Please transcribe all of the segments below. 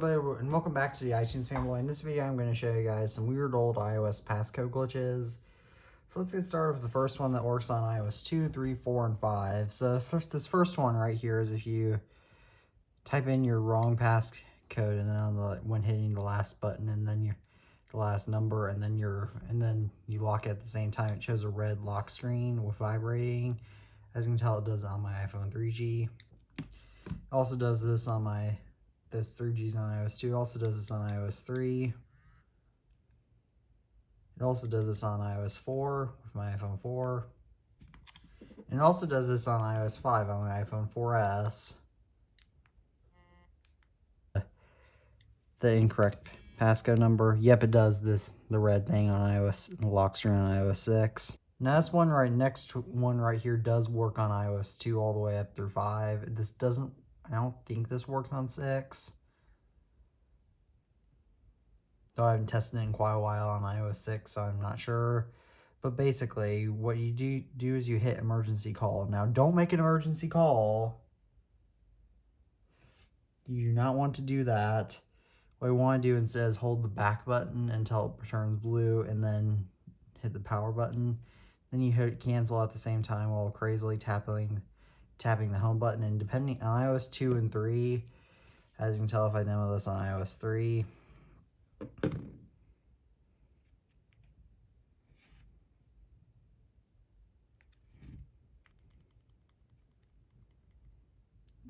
And welcome back to the iTunes family. In this video, I'm going to show you guys some weird old iOS passcode glitches. So let's get started with the first one that works on iOS 2, 3, 4, and 5. So this first one right here is if you type in your wrong passcode and then when hitting the last button and then the last number and then you lock it at the same time, it shows a red lock screen with vibrating. As you can tell, it does on my iPhone 3G. It also does this on the 3G's on iOS 2. It also does this on iOS 3. It also does this on iOS 4 with my iPhone 4. And it also does this on iOS 5 on my iPhone 4S. The incorrect passcode number. Yep, it does this, the red thing on iOS, the lock screen on iOS 6. Now this one next one right here does work on iOS 2 all the way up through 5. This doesn't, I don't think this works on 6. Though I haven't tested it in quite a while on iOS 6, so I'm not sure. But basically, what you do is you hit emergency call. Now, don't make an emergency call. You do not want to do that. What you want to do instead is hold the back button until it turns blue and then hit the power button. Then you hit cancel at the same time while crazily tapping the home button. And depending on iOS 2 and 3, as you can tell if I demo this on iOS 3,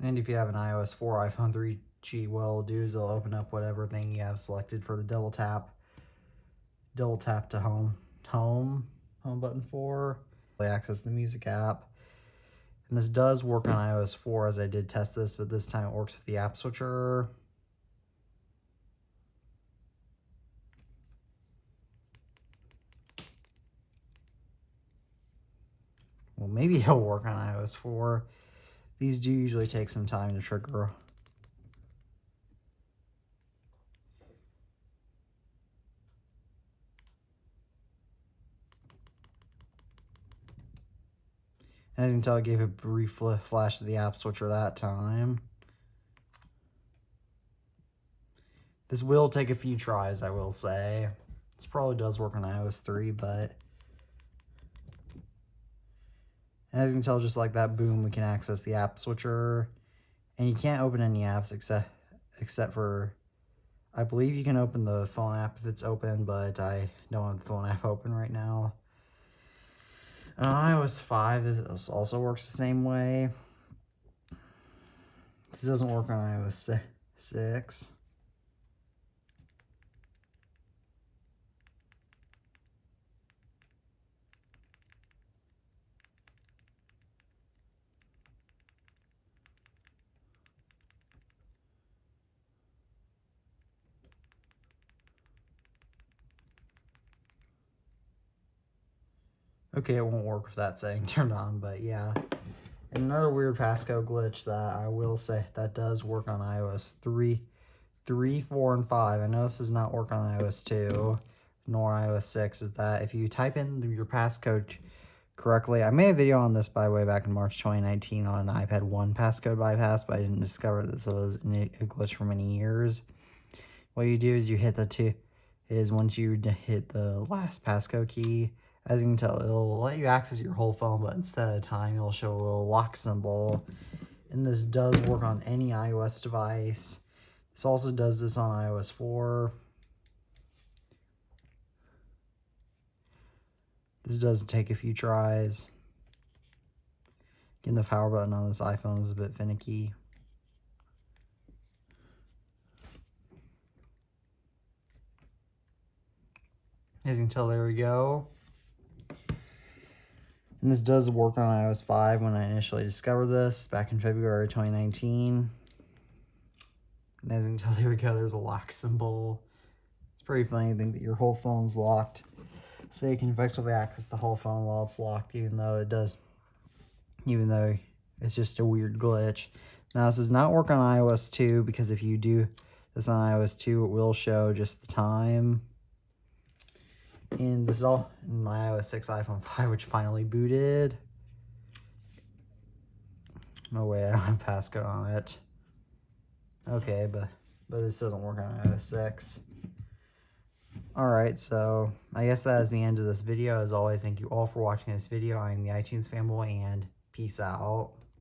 and if you have an iOS 4 iPhone 3G, what it'll do is it'll open up whatever thing you have selected for the double tap to home button 4. Access the music app. And this does work on iOS 4 as I did test this, but this time it works with the app switcher. Well, maybe it'll work on iOS 4. These do usually take some time to trigger. As you can tell, I gave a brief flash to the app switcher that time. This will take a few tries, I will say. This probably does work on iOS 3, but as you can tell, just like that, boom, we can access the app switcher. And you can't open any apps except for, I believe you can open the phone app if it's open, but I don't have the phone app open right now. And on iOS 5, this also works the same way. This doesn't work on iOS 6. Okay, it won't work with that setting turned on, but yeah. And another weird passcode glitch that I will say that does work on iOS 3, 4, and 5. I know this does not work on iOS 2, nor iOS 6, is that if you type in your passcode correctly, I made a video on this, by the way, back in March 2019 on an iPad 1 passcode bypass, but I didn't discover this was a glitch for many years. What you do is you hit once you hit the last passcode key, as you can tell, it'll let you access your whole phone, but instead of time, it'll show a little lock symbol. And this does work on any iOS device. This also does this on iOS 4. This does take a few tries. Getting the power button on this iPhone is a bit finicky. As you can tell, there we go. And this does work on iOS 5 when I initially discovered this back in February 2019. And as you can tell, there we go, there's a lock symbol. It's pretty funny to think that your whole phone's locked. So you can effectively access the whole phone while it's locked, even though it's just a weird glitch. Now, this does not work on iOS 2, because if you do this on iOS 2, it will show just the time. And this is all in my iOS 6 iPhone 5, which finally booted. No way, I don't have passcode on it. Okay, but but this doesn't work on iOS 6. Alright, so I guess that is the end of this video. As always, thank you all for watching this video. I am the iTunes Fanboy, and peace out.